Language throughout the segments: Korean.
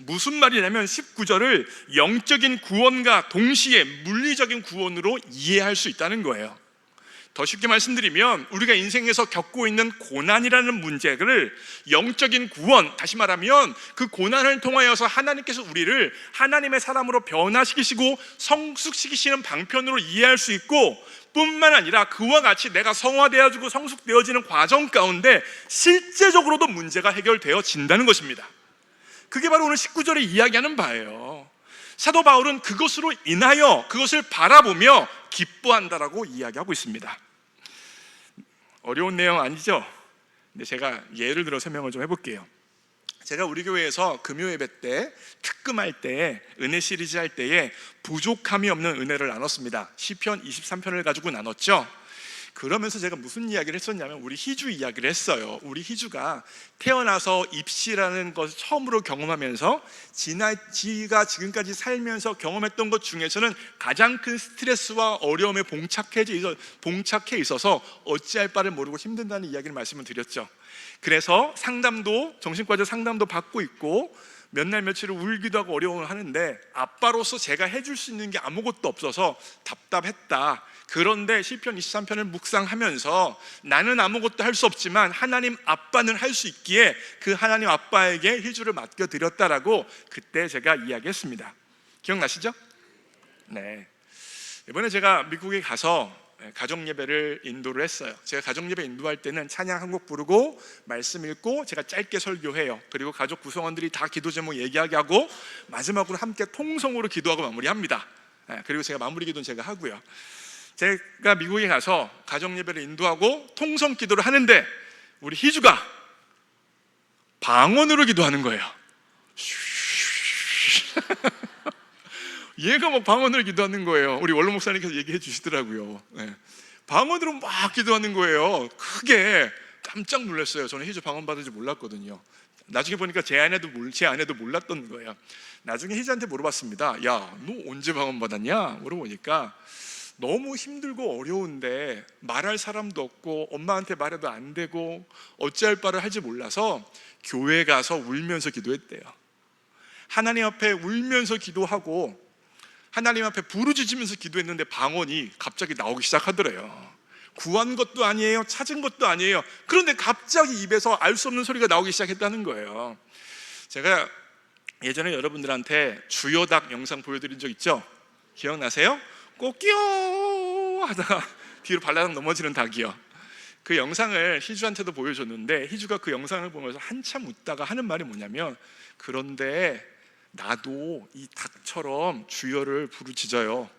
무슨 말이냐면 19절을 영적인 구원과 동시에 물리적인 구원으로 이해할 수 있다는 거예요. 더 쉽게 말씀드리면 우리가 인생에서 겪고 있는 고난이라는 문제를 영적인 구원, 다시 말하면 그 고난을 통하여서 하나님께서 우리를 하나님의 사람으로 변화시키시고 성숙시키시는 방편으로 이해할 수 있고, 뿐만 아니라 그와 같이 내가 성화되어지고 성숙되어지는 과정 가운데 실제적으로도 문제가 해결되어진다는 것입니다. 그게 바로 오늘 19절에 이야기하는 바예요. 사도 바울은 그것으로 인하여 그것을 바라보며 기뻐한다라고 이야기하고 있습니다. 어려운 내용 아니죠? 근데 제가 예를 들어 설명을 좀 해볼게요. 제가 우리 교회에서 금요 예배 때 특금할 때 은혜 시리즈 할 때에 부족함이 없는 은혜를 나눴습니다. 시편 23편을 가지고 나눴죠. 그러면서 제가 무슨 이야기를 했었냐면 우리 희주 이야기를 했어요. 우리 희주가 태어나서 입시라는 것을 처음으로 경험하면서 지가 지금까지 살면서 경험했던 것 중에서는 가장 큰 스트레스와 어려움에 봉착해 있어서 어찌할 바를 모르고 힘든다는 이야기를 말씀을 드렸죠. 그래서 상담도, 정신과적 상담도 받고 있고 몇 날 며칠을 울기도 하고 어려움을 하는데 아빠로서 제가 해줄 수 있는 게 아무것도 없어서 답답했다. 그런데 시편 23편을 묵상하면서 나는 아무것도 할 수 없지만 하나님 아빠는 할 수 있기에 그 하나님 아빠에게 희주를 맡겨드렸다라고 그때 제가 이야기했습니다. 기억나시죠? 네. 이번에 제가 미국에 가서 가정예배를 인도를 했어요. 제가 가정예배 인도할 때는 찬양 한 곡 부르고 말씀 읽고 제가 짧게 설교해요. 그리고 가족 구성원들이 다 기도 제목 얘기하게 하고 마지막으로 함께 통성으로 기도하고 마무리합니다. 그리고 제가 마무리 기도는 제가 하고요. 제가 미국에 가서 가정예배를 인도하고 통성 기도를 하는데 우리 희주가 방언으로 기도하는 거예요. 얘가 막 방언으로 기도하는 거예요. 우리 원로 목사님께서 얘기해 주시더라고요. 방언으로 막 기도하는 거예요. 크게 깜짝 놀랐어요. 저는 희주 방언 받을 줄 몰랐거든요. 나중에 보니까 제 아내도 몰랐던 거예요. 나중에 희주한테 물어봤습니다. 야, 너 언제 방언 받았냐? 물어보니까 너무 힘들고 어려운데 말할 사람도 없고 엄마한테 말해도 안 되고 어찌할 바를 하지 몰라서 교회 가서 울면서 기도했대요. 하나님 앞에 울면서 기도하고 하나님 앞에 부르짖으면서 기도했는데 방언이 갑자기 나오기 시작하더래요. 구한 것도 아니에요, 찾은 것도 아니에요. 그런데 갑자기 입에서 알 수 없는 소리가 나오기 시작했다는 거예요. 제가 예전에 여러분들한테 주여닭 영상 보여드린 적 있죠? 기억나세요? 꼬끼요 하다가 뒤로 발라당 넘어지는 닭이요. 그 영상을 희주한테도 보여줬는데 희주가 그 영상을 보면서 한참 웃다가 하는 말이 뭐냐면, 그런데 나도 이 닭처럼 주여를 부르짖어요.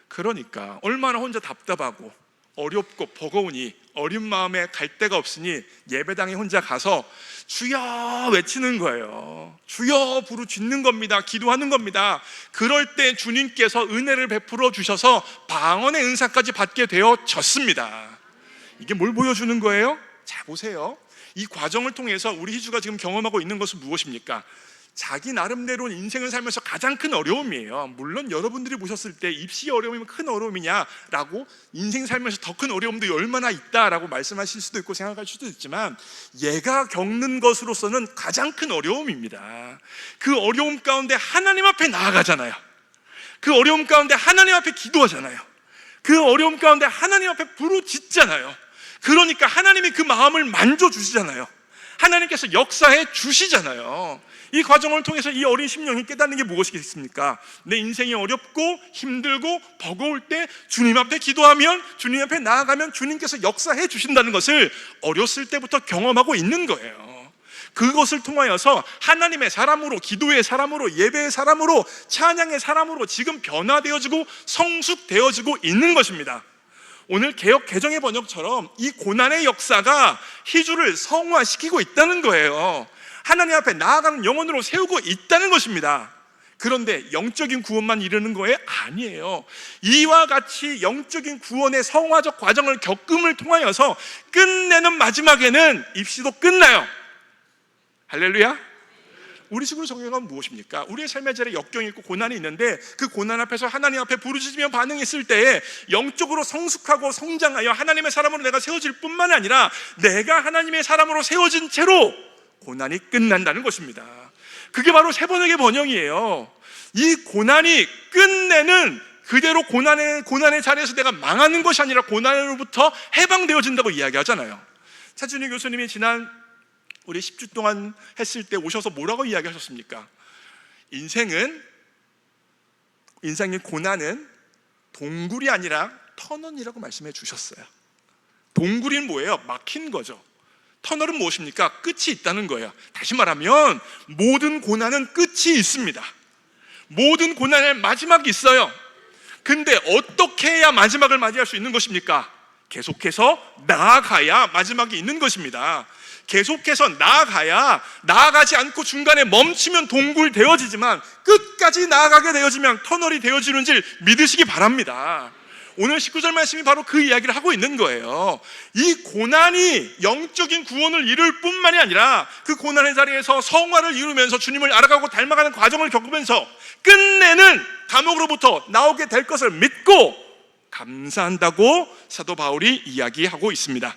그러니까 얼마나 혼자 답답하고 어렵고 버거우니 어린 마음에 갈 데가 없으니 예배당에 혼자 가서 주여 외치는 거예요. 주여 부르짖는 겁니다. 기도하는 겁니다. 그럴 때 주님께서 은혜를 베풀어 주셔서 방언의 은사까지 받게 되어졌습니다. 이게 뭘 보여주는 거예요? 자, 보세요. 이 과정을 통해서 우리 희주가 지금 경험하고 있는 것은 무엇입니까? 자기 나름대로 인생을 살면서 가장 큰 어려움이에요. 물론 여러분들이 보셨을 때 입시 어려움이면 큰 어려움이냐라고 인생 살면서 더 큰 어려움도 얼마나 있다라고 말씀하실 수도 있고 생각할 수도 있지만 얘가 겪는 것으로서는 가장 큰 어려움입니다. 그 어려움 가운데 하나님 앞에 나아가잖아요. 그 어려움 가운데 하나님 앞에 기도하잖아요. 그 어려움 가운데 하나님 앞에 부르짖잖아요. 그러니까 하나님이 그 마음을 만져주시잖아요. 하나님께서 역사해 주시잖아요. 이 과정을 통해서 이 어린 심령이 깨닫는 게 무엇이겠습니까? 내 인생이 어렵고 힘들고 버거울 때 주님 앞에 기도하면, 주님 앞에 나아가면 주님께서 역사해 주신다는 것을 어렸을 때부터 경험하고 있는 거예요. 그것을 통하여서 하나님의 사람으로, 기도의 사람으로, 예배의 사람으로, 찬양의 사람으로 지금 변화되어지고 성숙되어지고 있는 것입니다. 오늘 개역 개정의 번역처럼 이 고난의 역사가 희주를 성화시키고 있다는 거예요. 하나님 앞에 나아가는 영혼으로 세우고 있다는 것입니다. 그런데 영적인 구원만 이루는 거에 아니에요. 이와 같이 영적인 구원의 성화적 과정을 겪음을 통하여서 끝내는 마지막에는 입시도 끝나요. 할렐루야. 우리 식으로 적용하면 무엇입니까? 우리의 삶의 자리에 역경이 있고 고난이 있는데 그 고난 앞에서 하나님 앞에 부르짖으며 반응했을 때에 영적으로 성숙하고 성장하여 하나님의 사람으로 내가 세워질 뿐만 아니라 내가 하나님의 사람으로 세워진 채로 고난이 끝난다는 것입니다. 그게 바로 세 번역의 번영이에요. 이 고난이 끝내는 그대로 고난의 자리에서 내가 망하는 것이 아니라 고난으로부터 해방되어진다고 이야기하잖아요. 차준희 교수님이 지난 우리 10주 동안 했을 때 오셔서 뭐라고 이야기하셨습니까? 인생의 고난은 동굴이 아니라 터널이라고 말씀해 주셨어요. 동굴이 뭐예요? 막힌 거죠. 터널은 무엇입니까? 끝이 있다는 거예요. 다시 말하면 모든 고난은 끝이 있습니다. 모든 고난의 마지막이 있어요. 근데 어떻게 해야 마지막을 맞이할 수 있는 것입니까? 계속해서 나아가야 마지막이 있는 것입니다. 계속해서 나아가지 않고 중간에 멈추면 동굴 되어지지만 끝까지 나아가게 되어지면 터널이 되어지는 줄 믿으시기 바랍니다. 오늘 19절 말씀이 바로 그 이야기를 하고 있는 거예요. 이 고난이 영적인 구원을 이룰 뿐만이 아니라 그 고난의 자리에서 성화를 이루면서 주님을 알아가고 닮아가는 과정을 겪으면서 끝내는 감옥으로부터 나오게 될 것을 믿고 감사한다고 사도 바울이 이야기하고 있습니다.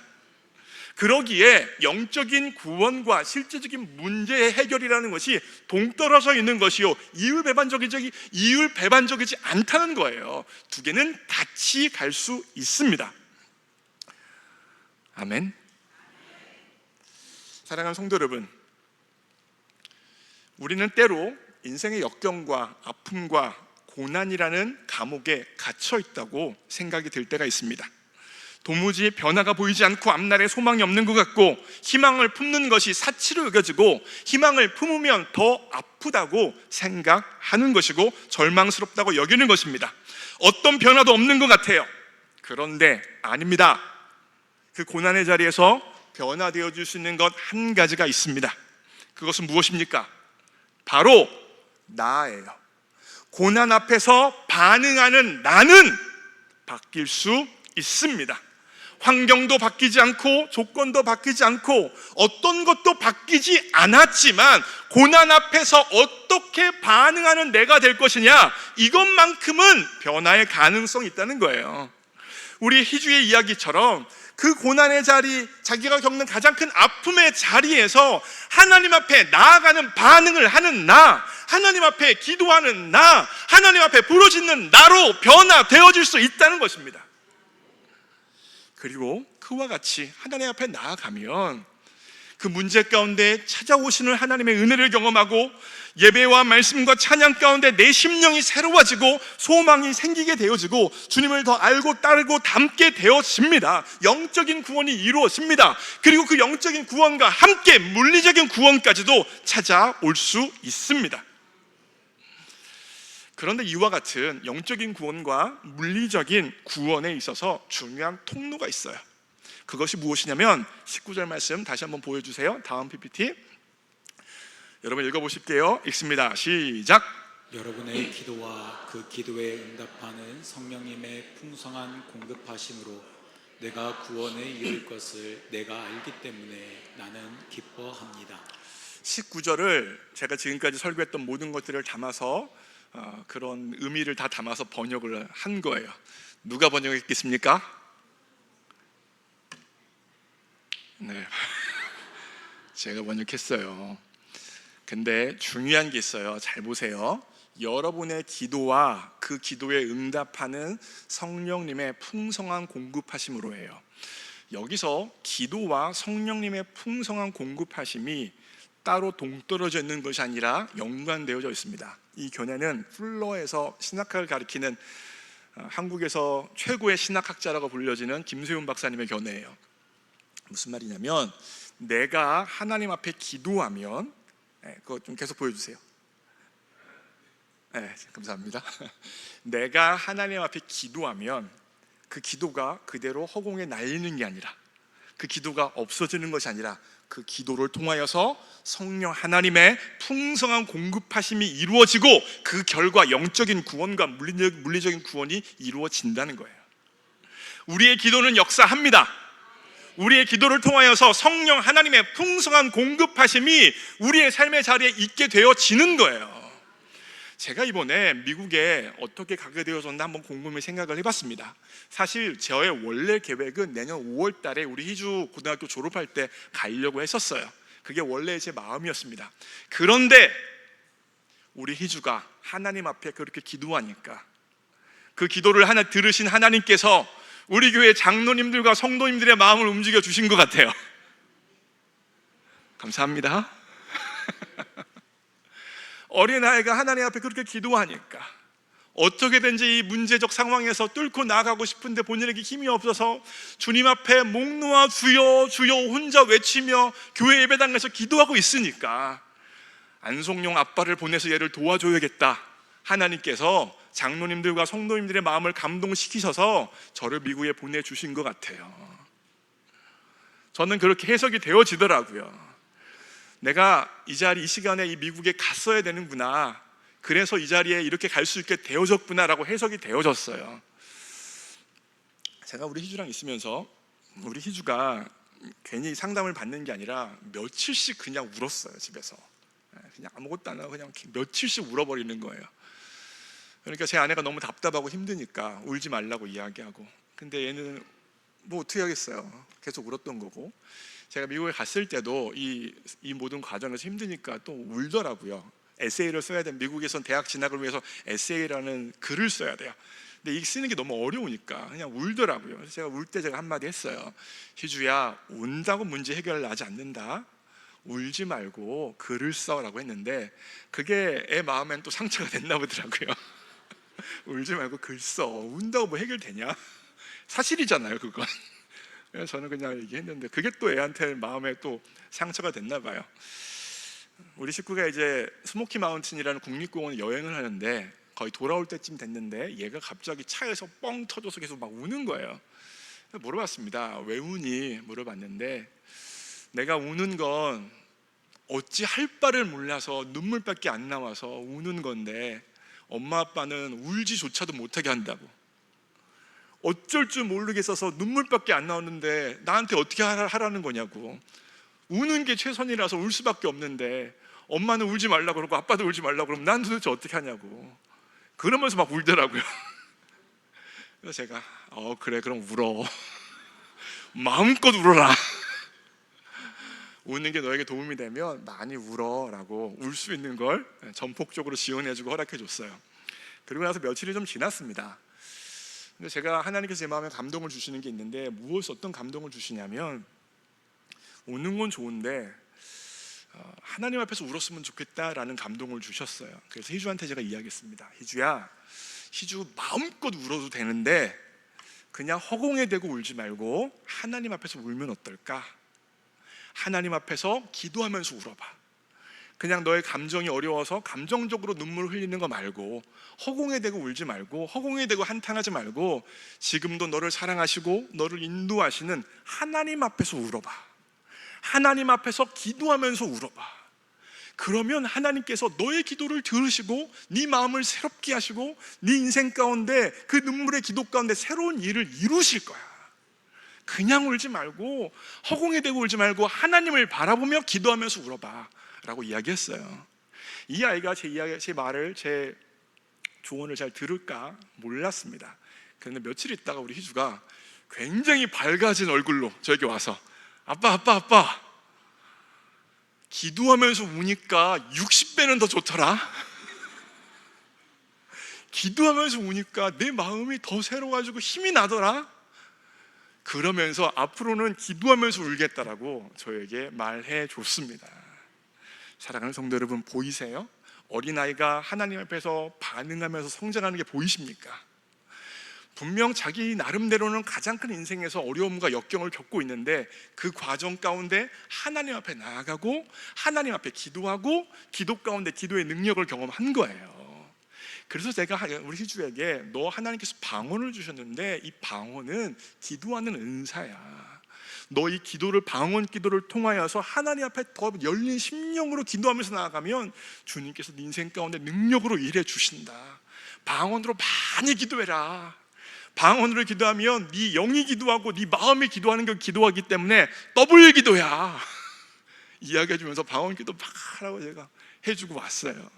그러기에 영적인 구원과 실제적인 문제의 해결이라는 것이 동떨어져 있는 것이요 이율배반적이지 않다는 거예요. 두 개는 같이 갈 수 있습니다. 아멘. 사랑하는 성도 여러분, 우리는 때로 인생의 역경과 아픔과 고난이라는 감옥에 갇혀 있다고 생각이 들 때가 있습니다. 도무지 변화가 보이지 않고 앞날에 소망이 없는 것 같고 희망을 품는 것이 사치로 여겨지고 희망을 품으면 더 아프다고 생각하는 것이고 절망스럽다고 여기는 것입니다. 어떤 변화도 없는 것 같아요. 그런데 아닙니다. 그 고난의 자리에서 변화되어 줄 수 있는 것 한 가지가 있습니다. 그것은 무엇입니까? 바로 나예요. 고난 앞에서 반응하는 나는 바뀔 수 있습니다. 환경도 바뀌지 않고 조건도 바뀌지 않고 어떤 것도 바뀌지 않았지만 고난 앞에서 어떻게 반응하는 내가 될 것이냐, 이것만큼은 변화의 가능성이 있다는 거예요. 우리 희주의 이야기처럼 그 고난의 자리, 자기가 겪는 가장 큰 아픔의 자리에서 하나님 앞에 나아가는 반응을 하는 나, 하나님 앞에 기도하는 나, 하나님 앞에 부르짖는 나로 변화되어질 수 있다는 것입니다. 그리고 그와 같이 하나님 앞에 나아가면 그 문제 가운데 찾아오시는 하나님의 은혜를 경험하고 예배와 말씀과 찬양 가운데 내 심령이 새로워지고 소망이 생기게 되어지고 주님을 더 알고 따르고 닮게 되어집니다. 영적인 구원이 이루어집니다. 그리고 그 영적인 구원과 함께 물리적인 구원까지도 찾아올 수 있습니다. 그런데 이와 같은 영적인 구원과 물리적인 구원에 있어서 중요한 통로가 있어요. 그것이 무엇이냐면 19절 말씀 다시 한번 보여주세요. 다음 PPT 여러분 읽어보실게요. 읽습니다. 시작. 여러분의 기도와 그 기도에 응답하는 성령님의 풍성한 공급하심으로 내가 구원에 이를 것을 내가 알기 때문에 나는 기뻐합니다. 19절을 제가 지금까지 설교했던 모든 것들을 담아서 그런 의미를 다 담아서 번역을 한 거예요. 누가 번역했겠습니까? 네, 제가 번역했어요. 근데 중요한 게 있어요. 잘 보세요. 여러분의 기도와 그 기도에 응답하는 성령님의 풍성한 공급하심으로 해요. 여기서 기도와 성령님의 풍성한 공급하심이 따로 동떨어져 있는 것이 아니라 연관되어져 있습니다. 이 견해는 풀러에서 신학학을 가리키는 한국에서 최고의 신학학자라고 불려지는 김세훈 박사님의 견해예요. 무슨 말이냐면 내가 하나님 앞에 기도하면, 그거 좀 계속 보여주세요. 네, 감사합니다. 내가 하나님 앞에 기도하면 그 기도가 그대로 허공에 날리는 게 아니라, 그 기도가 없어지는 것이 아니라 그 기도를 통하여서 성령 하나님의 풍성한 공급하심이 이루어지고 그 결과 영적인 구원과 물리적인 구원이 이루어진다는 거예요. 우리의 기도는 역사합니다. 우리의 기도를 통하여서 성령 하나님의 풍성한 공급하심이 우리의 삶의 자리에 있게 되어지는 거예요. 제가 이번에 미국에 어떻게 가게 되어졌나 한번 곰곰이 생각을 해봤습니다. 사실 저의 원래 계획은 내년 5월 달에 우리 희주 고등학교 졸업할 때 가려고 했었어요. 그게 원래 제 마음이었습니다. 그런데 우리 희주가 하나님 앞에 그렇게 기도하니까 그 기도를 들으신 하나님께서 우리 교회 장로님들과 성도님들의 마음을 움직여 주신 것 같아요. 감사합니다. 어린아이가 하나님 앞에 그렇게 기도하니까 어떻게든지 이 문제적 상황에서 뚫고 나가고 싶은데 본인에게 힘이 없어서 주님 앞에 목 놓아 주여 주여 혼자 외치며 교회 예배당에서 기도하고 있으니까 안송용 아빠를 보내서 얘를 도와줘야겠다. 하나님께서 장로님들과 성도님들의 마음을 감동시키셔서 저를 미국에 보내주신 것 같아요. 저는 그렇게 해석이 되어지더라고요. 내가 이 시간에 이 미국에 갔어야 되는구나, 그래서 이 자리에 이렇게 갈 수 있게 되어졌구나라고 해석이 되어졌어요. 제가 우리 희주랑 있으면서 우리 희주가 괜히 상담을 받는 게 아니라 며칠씩 그냥 울었어요. 집에서 그냥 아무것도 안 하고 그냥 며칠씩 울어버리는 거예요. 그러니까 제 아내가 너무 답답하고 힘드니까 울지 말라고 이야기하고, 근데 얘는 뭐 어떻게 하겠어요. 계속 울었던 거고, 제가 미국에 갔을 때도 이 모든 과정에서 힘드니까 또 울더라고요. 에세이를 써야 돼. 미국에선 대학 진학을 위해서 에세이라는 글을 써야 돼요. 근데 이 쓰는 게 너무 어려우니까 그냥 울더라고요. 그래서 제가 울 때 제가 한마디 했어요. 희주야, 운다고 문제 해결 나지 않는다. 울지 말고 글을 써라고 했는데 그게 애 마음엔 또 상처가 됐나 보더라고요. 울지 말고 글 써. 운다고 뭐 해결되냐? 사실이잖아요, 그건. 그래서 저는 그냥 얘기했는데 그게 또 애한테 마음에 또 상처가 됐나 봐요. 우리 식구가 이제 스모키 마운틴이라는 국립공원 여행을 하는데 거의 돌아올 때쯤 됐는데 얘가 갑자기 차에서 뻥 터져서 계속 막 우는 거예요. 물어봤습니다. 왜 우니? 물어봤는데 내가 우는 건 어찌 할 바를 몰라서 눈물밖에 안 나와서 우는 건데 엄마 아빠는 울지조차도 못하게 한다고. 어쩔 줄 모르겠어서 눈물밖에 안 나오는데 나한테 어떻게 하라는 거냐고. 우는 게 최선이라서 울 수밖에 없는데 엄마는 울지 말라고 그러고 아빠도 울지 말라고 그러면 난 도대체 어떻게 하냐고. 그러면서 막 울더라고요. 그래서 제가 그래, 그럼 울어. 마음껏 울어라. 우는 게 너에게 도움이 되면 많이 울어라고 울 수 있는 걸 전폭적으로 지원해주고 허락해줬어요. 그리고 나서 며칠이 좀 지났습니다. 근데 제가 하나님께서 제 마음에 감동을 주시는 게 있는데 어떤 감동을 주시냐면, 우는 건 좋은데 하나님 앞에서 울었으면 좋겠다라는 감동을 주셨어요. 그래서 희주한테 제가 이야기했습니다. 희주야, 희주 마음껏 울어도 되는데 그냥 허공에 대고 울지 말고 하나님 앞에서 울면 어떨까? 하나님 앞에서 기도하면서 울어봐. 그냥 너의 감정이 어려워서 감정적으로 눈물 흘리는 거 말고, 허공에 대고 울지 말고, 허공에 대고 한탄하지 말고 지금도 너를 사랑하시고 너를 인도하시는 하나님 앞에서 울어봐. 하나님 앞에서 기도하면서 울어봐. 그러면 하나님께서 너의 기도를 들으시고 네 마음을 새롭게 하시고 네 인생 가운데 그 눈물의 기도 가운데 새로운 일을 이루실 거야. 그냥 울지 말고, 허공에 대고 울지 말고 하나님을 바라보며 기도하면서 울어봐 라고 이야기했어요. 이 아이가 제 말을, 제 조언을 잘 들을까 몰랐습니다. 그런데 며칠 있다가 우리 희주가 굉장히 밝아진 얼굴로 저에게 와서 아빠 기도하면서 우니까 60배는 더 좋더라. 기도하면서 우니까 내 마음이 더 새로워가지고 힘이 나더라. 그러면서 앞으로는 기도하면서 울겠다라고 저에게 말해 줬습니다. 사랑하는 성도 여러분, 보이세요? 어린아이가 하나님 앞에서 반응하면서 성장하는 게 보이십니까? 분명 자기 나름대로는 가장 큰 인생에서 어려움과 역경을 겪고 있는데 그 과정 가운데 하나님 앞에 나아가고 하나님 앞에 기도하고 기도 가운데 기도의 능력을 경험한 거예요. 그래서 제가 우리 희주에게 너 하나님께서 방언을 주셨는데 이 방언은 기도하는 은사야. 너 이 기도를, 방언 기도를 통하여서 하나님 앞에 더 열린 심령으로 기도하면서 나아가면 주님께서 네 인생 가운데 능력으로 일해 주신다. 방언으로 많이 기도해라. 방언으로 기도하면 네 영이 기도하고 네 마음이 기도하는 게 기도하기 때문에 더블 기도야. 이야기해주면서 방언 기도 막 하라고 제가 해주고 왔어요.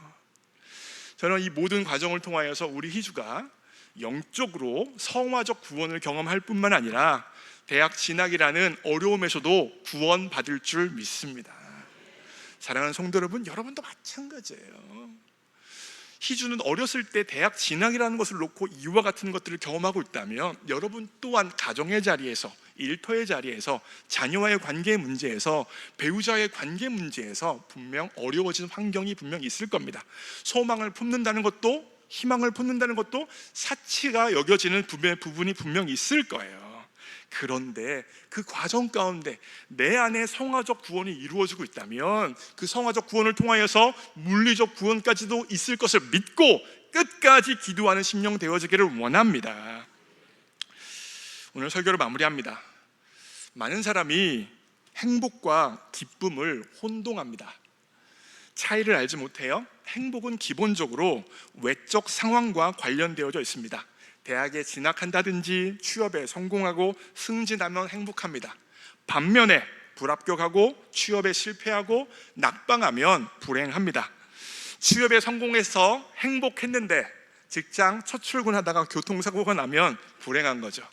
저는 이 모든 과정을 통하여서 우리 희주가 영적으로 성화적 구원을 경험할 뿐만 아니라 대학 진학이라는 어려움에서도 구원받을 줄 믿습니다. 사랑하는 성도 여러분, 여러분도 마찬가지예요. 희주는 어렸을 때 대학 진학이라는 것을 놓고 이와 같은 것들을 경험하고 있다면 여러분 또한 가정의 자리에서, 일터의 자리에서, 자녀와의 관계 문제에서, 배우자의 관계 문제에서 분명 어려워지는 환경이 분명 있을 겁니다. 소망을 품는다는 것도, 희망을 품는다는 것도 사치가 여겨지는 부분이 분명 있을 거예요. 그런데 그 과정 가운데 내 안에 성화적 구원이 이루어지고 있다면 그 성화적 구원을 통하여서 물리적 구원까지도 있을 것을 믿고 끝까지 기도하는 심령 되어지기를 원합니다. 오늘 설교를 마무리합니다. 많은 사람이 행복과 기쁨을 혼동합니다. 차이를 알지 못해요. 행복은 기본적으로 외적 상황과 관련되어져 있습니다. 대학에 진학한다든지 취업에 성공하고 승진하면 행복합니다. 반면에 불합격하고 취업에 실패하고 낙방하면 불행합니다. 취업에 성공해서 행복했는데 직장 첫 출근하다가 교통사고가 나면 불행한 거죠.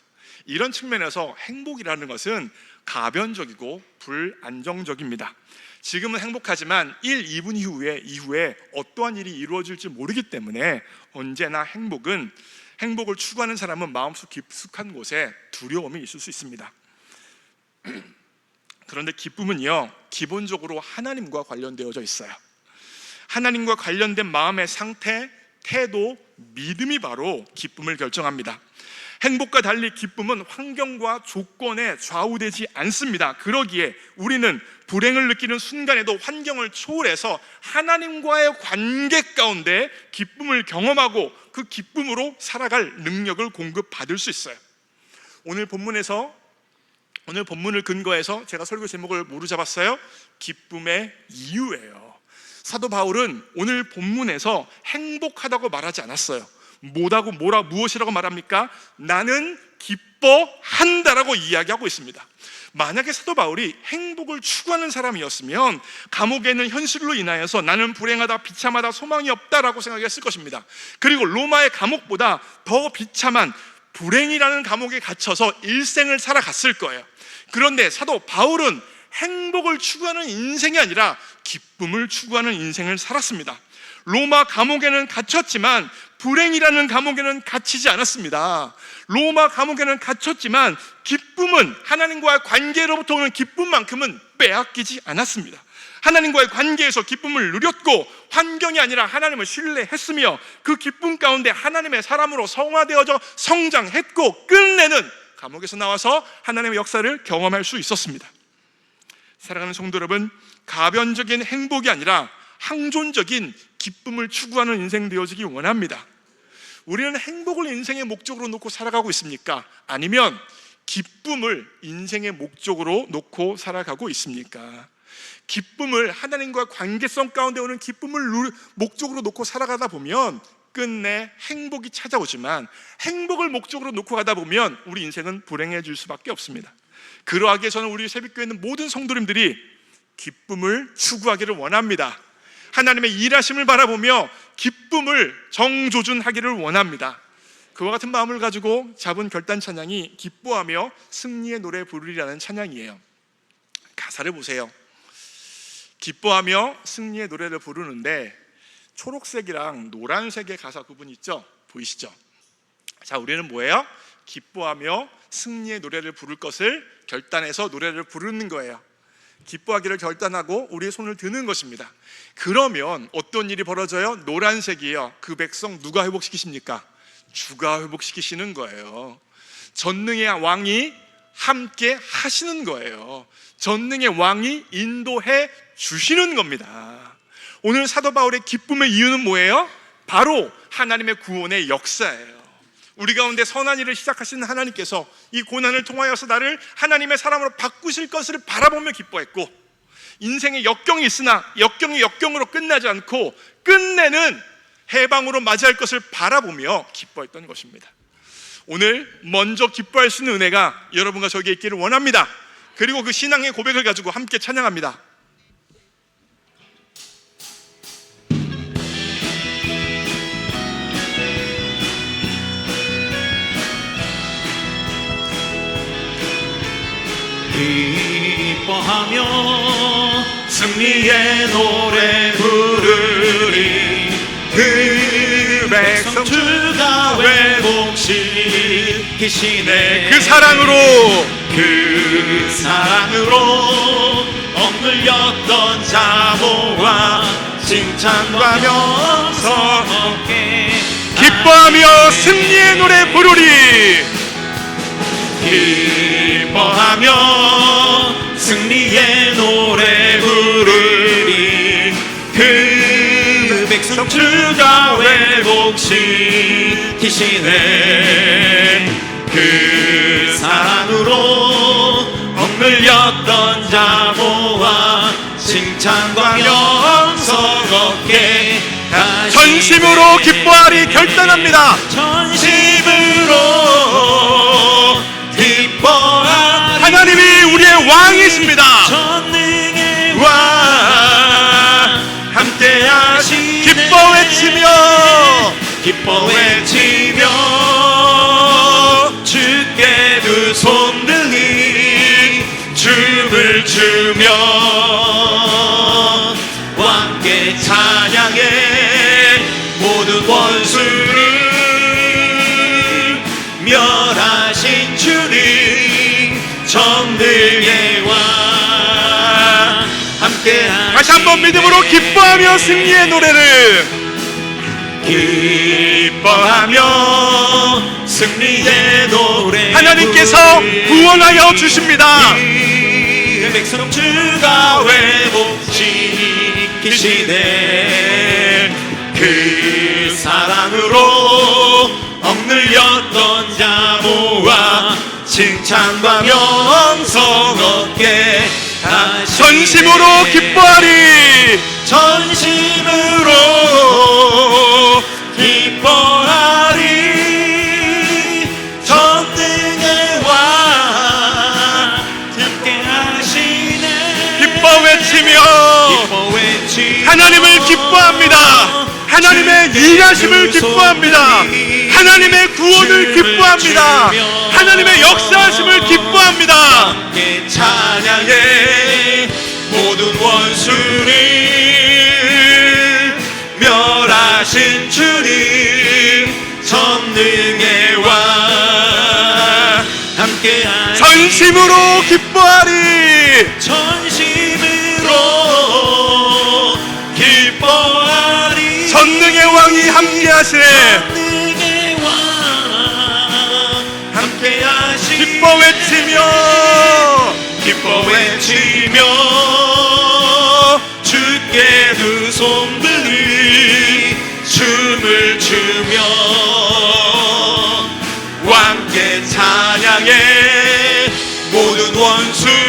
이런 측면에서 행복이라는 것은 가변적이고 불안정적입니다. 지금은 행복하지만 1, 2분 이후에 어떠한 일이 이루어질지 모르기 때문에 언제나 행복을 추구하는 사람은 마음속 깊숙한 곳에 두려움이 있을 수 있습니다. 그런데 기쁨은요, 기본적으로 하나님과 관련되어져 있어요. 하나님과 관련된 마음의 상태, 태도, 믿음이 바로 기쁨을 결정합니다. 행복과 달리 기쁨은 환경과 조건에 좌우되지 않습니다. 그러기에 우리는 불행을 느끼는 순간에도 환경을 초월해서 하나님과의 관계 가운데 기쁨을 경험하고 그 기쁨으로 살아갈 능력을 공급받을 수 있어요. 오늘 본문을 근거해서 제가 설교 제목을 뭐로 잡았어요? 기쁨의 이유예요. 사도 바울은 오늘 본문에서 행복하다고 말하지 않았어요. 무엇이라고 말합니까? 나는 기뻐한다라고 이야기하고 있습니다. 만약에 사도 바울이 행복을 추구하는 사람이었으면 감옥에 있는 현실로 인하여서 나는 불행하다, 비참하다, 소망이 없다라고 생각했을 것입니다. 그리고 로마의 감옥보다 더 비참한 불행이라는 감옥에 갇혀서 일생을 살아갔을 거예요. 그런데 사도 바울은 행복을 추구하는 인생이 아니라 기쁨을 추구하는 인생을 살았습니다. 로마 감옥에는 갇혔지만 불행이라는 감옥에는 갇히지 않았습니다. 로마 감옥에는 갇혔지만 기쁨은, 하나님과의 관계로부터 오는 기쁨만큼은 빼앗기지 않았습니다. 하나님과의 관계에서 기쁨을 누렸고 환경이 아니라 하나님을 신뢰했으며 그 기쁨 가운데 하나님의 사람으로 성화되어져 성장했고 끝내는 감옥에서 나와서 하나님의 역사를 경험할 수 있었습니다. 사랑하는 성도 여러분, 가변적인 행복이 아니라 항존적인 기쁨을 추구하는 인생 되어지기 원합니다. 우리는 행복을 인생의 목적으로 놓고 살아가고 있습니까? 아니면 기쁨을 인생의 목적으로 놓고 살아가고 있습니까? 기쁨을, 하나님과 관계성 가운데 오는 기쁨을 목적으로 놓고 살아가다 보면 끝내 행복이 찾아오지만 행복을 목적으로 놓고 가다 보면 우리 인생은 불행해질 수밖에 없습니다. 그러하기에 저는 우리 새벽교회 있는 모든 성도님들이 기쁨을 추구하기를 원합니다. 하나님의 일하심을 바라보며 기쁨을 정조준하기를 원합니다. 그와 같은 마음을 가지고 잡은 결단 찬양이 기뻐하며 승리의 노래 부르리라는 찬양이에요. 가사를 보세요. 기뻐하며 승리의 노래를 부르는데 초록색이랑 노란색의 가사 구분이 있죠? 보이시죠? 자, 우리는 뭐예요? 기뻐하며 승리의 노래를 부를 것을 결단해서 노래를 부르는 거예요. 기뻐하기를 결단하고 우리의 손을 드는 것입니다. 그러면 어떤 일이 벌어져요? 노란색이에요. 그 백성 누가 회복시키십니까? 주가 회복시키시는 거예요. 전능의 왕이 함께 하시는 거예요. 전능의 왕이 인도해 주시는 겁니다. 오늘 사도 바울의 기쁨의 이유는 뭐예요? 바로 하나님의 구원의 역사예요. 우리 가운데 선한 일을 시작하시는 하나님께서 이 고난을 통하여서 나를 하나님의 사람으로 바꾸실 것을 바라보며 기뻐했고, 인생의 역경이 있으나 역경이 역경으로 끝나지 않고 끝내는 해방으로 맞이할 것을 바라보며 기뻐했던 것입니다. 오늘 먼저 기뻐할 수 있는 은혜가 여러분과 저에게 있기를 원합니다. 그리고 그 신앙의 고백을 가지고 함께 찬양합니다. 기뻐하며 승리의 노래 부르리. 회복시키시네. 그 사랑으로 억눌렸던 자모와 칭찬과 명성 얻게 기뻐하며 승리의 노래 부르리. 기뻐하며 승리의 노래 부르리. 그 백성 주가 회복시키시네. 그 사랑으로 억눌렸던 자모와 칭찬과 명성 얻게 하시네. 전심으로 기뻐하리 결단합니다. 전심으로 기뻐하리. 하나님이 우리의 왕이십니다. 전능의 왕 함께 하시네. 기뻐 외치며 기뻐 외치며 주께 두 손 들이 춤을 추며 왕께 찬양해 모든 원수를 멸하신 주님 전능의 왕 함께 다시 한번 믿음으로 기뻐하며 승리의 노래를. 기뻐하며 승리의 노래 하나님께서 구원하여 주십니다. 백성 주가 회복시키시네. 그 사랑으로 억눌렸던 자모와 칭찬과 명성 얻게 하시네. 전심으로 기뻐하리. 전심으로 기뻐하리. 전능의 왕 함께 하시네. 기뻐 외치며 하나님을 기뻐합니다. 하나님의 일하심을 기뻐합니다. 하나님의 구원을 기뻐합니다. 하나님의 역사하심을 기뻐합니다. 함께 찬양해 모든 원수를 멸하신 주님 전능의 왕 함께 전심으로 기뻐하리. 전심으로 기뻐하리. 전능의 왕이 함께 하시네. 전능의 왕 함께 하시. 기뻐 외치며 기뻐 외치며 주께 두 손 들이 춤을 추며 왕께 찬양해 모든 원수를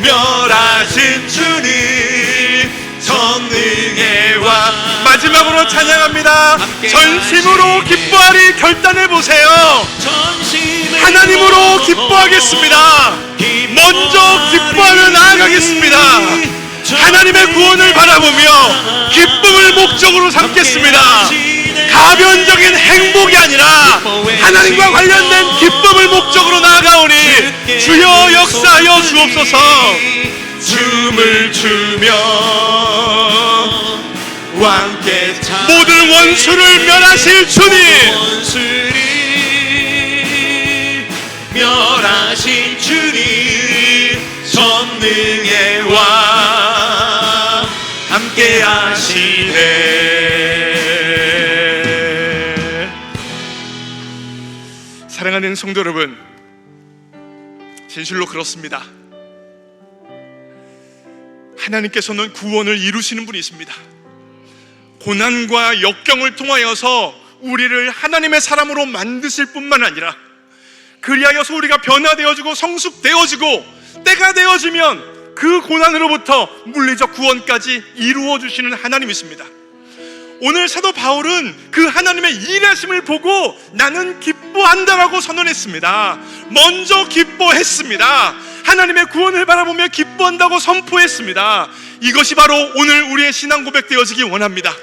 멸하신 주님 전능의 왕. 마지막으로 찬양합니다. 전심으로 기뻐하리 결단해보세요. 하나님으로 기뻐하겠습니다. 먼저 기뻐하며 나아가겠습니다. 하나님의 구원을 바라보며 기쁨을 목적으로 삼겠습니다. 가변적인 행복이 아니라 하나님과 관련된 기쁨을 목적으로 나아가오니 주여 역사하여 주옵소서. 춤을 추며 왕께 모든 원수를 멸하실 주님, 원수를 멸하신 주님 전능의 왕 함께 하시네. 사랑하는 성도 여러분, 진실로 그렇습니다. 하나님께서는 구원을 이루시는 분이십니다. 고난과 역경을 통하여서 우리를 하나님의 사람으로 만드실 뿐만 아니라 그리하여서 우리가 변화되어지고 성숙되어지고 때가 되어지면 그 고난으로부터 물리적 구원까지 이루어 주시는 하나님이십니다. 오늘 사도 바울은 그 하나님의 일하심을 보고 나는 기뻐한다라고 선언했습니다. 먼저 기뻐했습니다. 하나님의 구원을 바라보며 기뻐한다고 선포했습니다. 이것이 바로 오늘 우리의 신앙 고백되어지기 원합니다.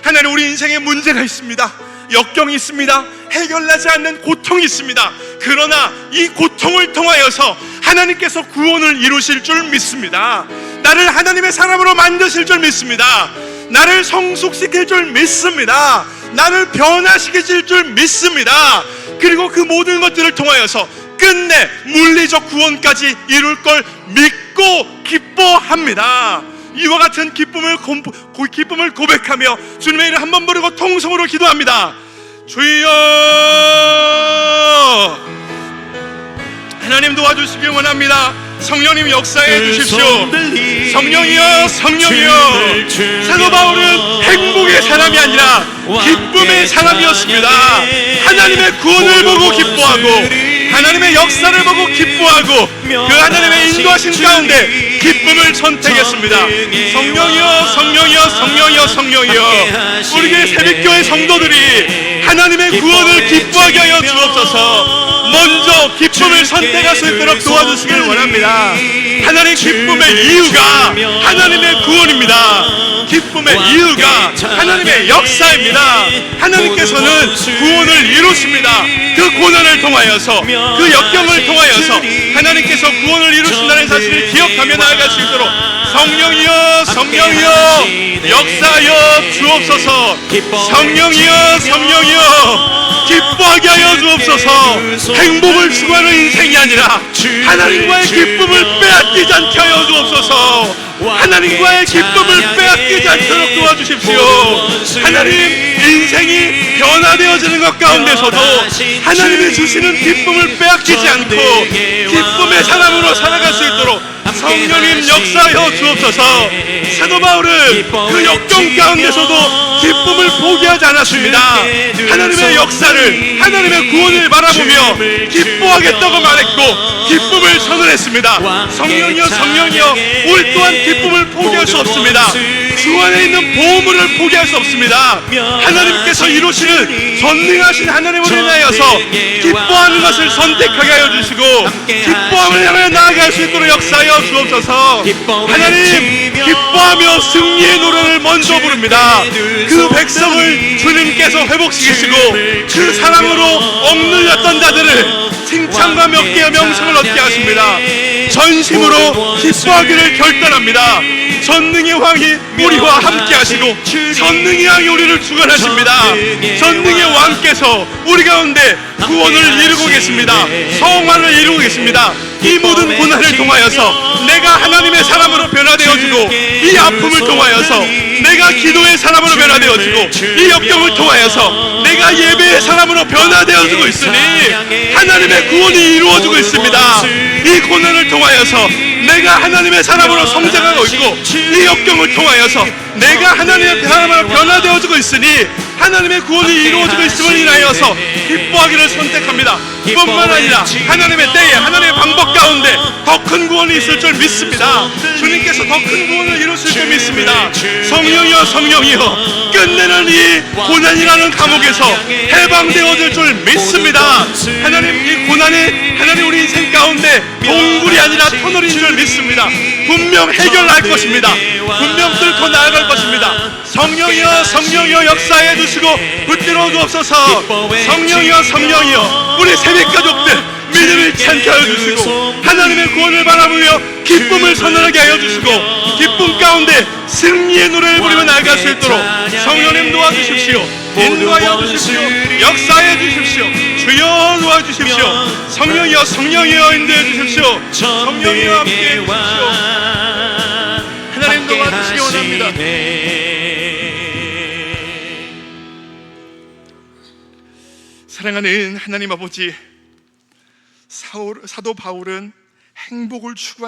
하나님, 우리 인생에 문제가 있습니다. 역경이 있습니다. 해결나지 않는 고통이 있습니다. 그러나 이 고통을 통하여서 하나님께서 구원을 이루실 줄 믿습니다. 나를 하나님의 사람으로 만드실 줄 믿습니다. 나를 성숙시킬 줄 믿습니다. 나를 변화시키실 줄 믿습니다. 그리고 그 모든 것들을 통하여서 끝내 물리적 구원까지 이룰 걸 믿고 기뻐합니다. 이와 같은 기쁨을 고백하며 주님의 이름 한번 부르고 통성으로 기도합니다. 주여, 하나님 도와주시길 원합니다. 성령님 역사해 주십시오. 성령이여, 성령이여. 사도 바울은 행복의 사람이 아니라 기쁨의 사람이었습니다. 하나님의 구원을 보고 기뻐하고 하나님의 역사를 보고 기뻐하고 그 하나님의 인도하신 가운데 기쁨을 선택했습니다. 성령이여, 성령이여, 성령이여, 성령이여. 우리 교회 새벽교회 성도들이 하나님의 구원을 기뻐하게 하여 주옵소서. 먼저 기쁨을 선택할 수 있도록 도와주시길 원합니다. 하나님, 기쁨의 이유가 하나님의 구원입니다. 기쁨의 이유가 하나님의 역사입니다. 하나님께서는 구원을 이루십니다. 그 고난을 통하여서, 그 역경을 통하여서 하나님께서 구원을 이루신다는 사실을 기억하며 나아갈 수 있도록 성령이여, 성령이여 역사하여 주옵소서. 성령이여, 성령이여 기뻐하게 하여 주옵소서. 행복을 추구하는 인생이 아니라 하나님과의 기쁨을 빼앗기지 않게 하여 주옵소서. 하나님과의 기쁨을 빼앗기지 않도록 도와주십시오. 하나님, 인생이 변화되어지는 것 가운데서도 하나님이 주시는 기쁨을 빼앗기지 않고 기쁨의 사람으로 살아갈 수 있도록 성령님 역사하여 주옵소서. 사도 바울은 그 역경 가운데서도 기쁨을 포기하지 않았습니다. 하나님의 역사를, 하나님의 구원을 바라보며 기뻐하겠다고 말했고 기쁨을 선언했습니다. 성령이여, 성령이여, 우리 또한 기쁨을 포기할 수 없습니다. 주 안에 있는 보물을 포기할 수 없습니다. 하나님께서 이루시는 전능하신 하나님을 인하여서 기뻐하는 것을 선택하게 하여 주시고 기뻐함을 향해 나아갈 수 있도록 역사하여 주옵소서. 하나님, 기뻐하며 승리의 노래를 먼저 부릅니다. 그 백성을 주님께서 회복시키시고 그 사랑으로 억눌렸던 자들을 칭찬과 몇개의 명성을 얻게 하십니다. 전심으로 기뻐하기를 결단합니다. 전능의 왕이 우리와 함께 하시고 전능의 왕이 우리를 주관하십니다. 전능의 왕께서 우리 가운데 구원을 이루고 계십니다. 성화를 이루고 계십니다. 이 모든 고난을 통하여서 내가 하나님의 사람으로 변화되어지고 이 아픔을 통하여서 내가 기도의 사람으로 변화되어지고 이 역경을 통하여서 내가 예배의 사람으로 변화되어지고 있으니 하나님의 구원이 이루어지고 있습니다. 이 고난을 통하여서 내가 하나님의 사람으로 성장하고 있고 이 역경을 통하여서 내가 하나님의 사람으로 변화되어지고 있으니 하나님의 구원이 이루어지고 있음을 인하여서 기뻐하기를 선택합니다. 뿐만 아니라 하나님의 때에, 하나님의 방법 가운데 더 큰 구원이 있을 줄 믿습니다. 주님께서 더 큰 구원을 이루실 줄 믿습니다. 성령이여, 성령이여, 끝내는 이 고난이라는 감옥에서 해방되어질 줄 믿습니다. 하나님, 이 고난이 하나님 우리 인생 가운데 동굴이 아니라 터널인 줄 믿습니다. 분명 해결할 것입니다. 분명 뚫고 나아갈 것입니다. 성령이여, 성령이여 역사해 주시고 붙들어 주옵소서. 성령이여, 성령이여, 우리 새벽 가족들 믿음을 잃지 하여 주시고 하나님의 구원을 바라보며 기쁨을 선언하게 하여 주시고 기쁨 가운데 승리의 노래를 부르며 나아갈 수 있도록 성령님 도와주십시오. 인도하여 주십시오. 역사해 주십시오. 주여 도와주십시오. 성령이여, 성령이여 인도해 주십시오. 성령이여 함께해 주십시오. 하나님 도와주시기 원합니다. 사랑하는 하나님 아버지, 사도 바울은 행복을 추구하는